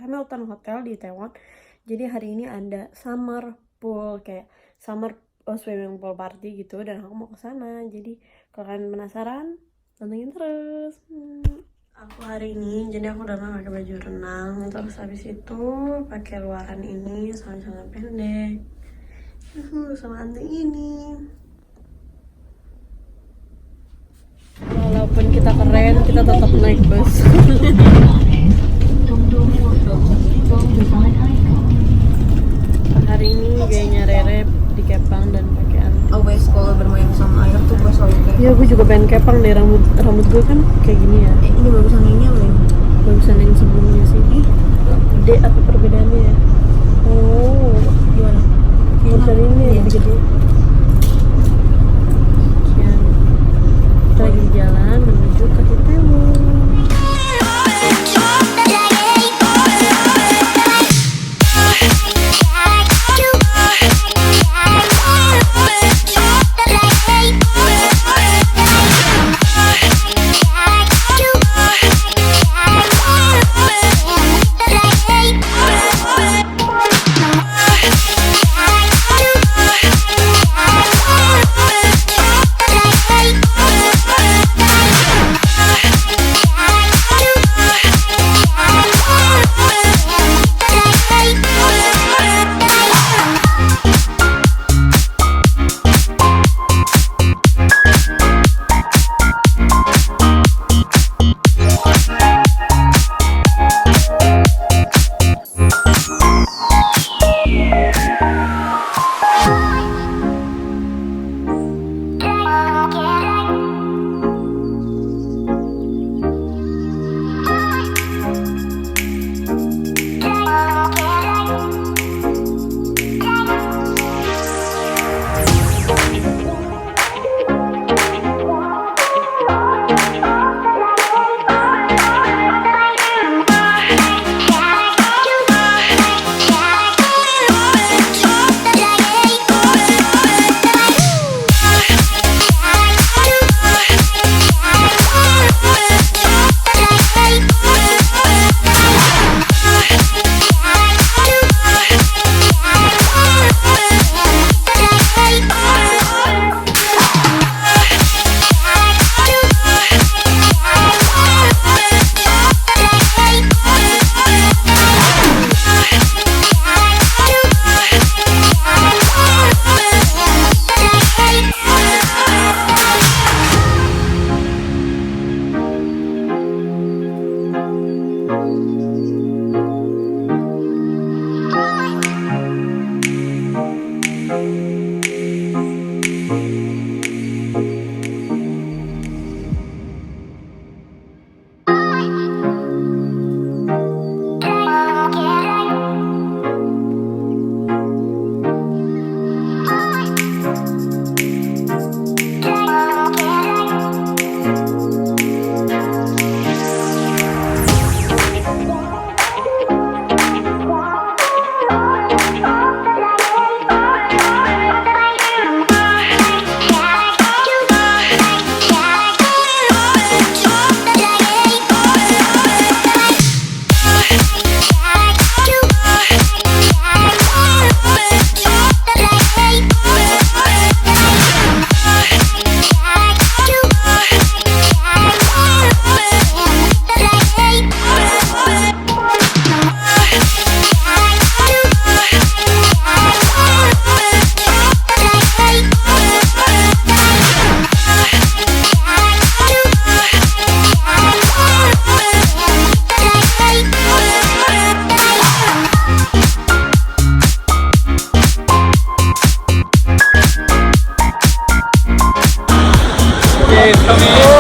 Hamilton Hotel di Itaewon. Jadi hari ini ada summer pool, kayak summer swimming pool party gitu, dan aku mau ke sana. Jadi kalau kalian penasaran, tontonin terus. Aku hari ini, jadi aku udah pakai baju renang, terus habis itu pakai luaran ini sama celana pendek, sama anting ini. Walaupun kita keren, kita tetap naik bus. Hari ini gayanya Rere dikepang dan pakai anting. Always kalau bermain sama air tuh gue selalu kayak. Ya, gue juga pengen kepang deh, rambut gue kan kayak gini ya. Ini bagusan ini apa ini? Bagusan yang sebelumnya sih. Gede apa perbedaannya ya? Oh, Gimana? bagusan ini ya, lebih gede. Sekian. Kita lagi di jalan menuju ke Itaewon. Coming.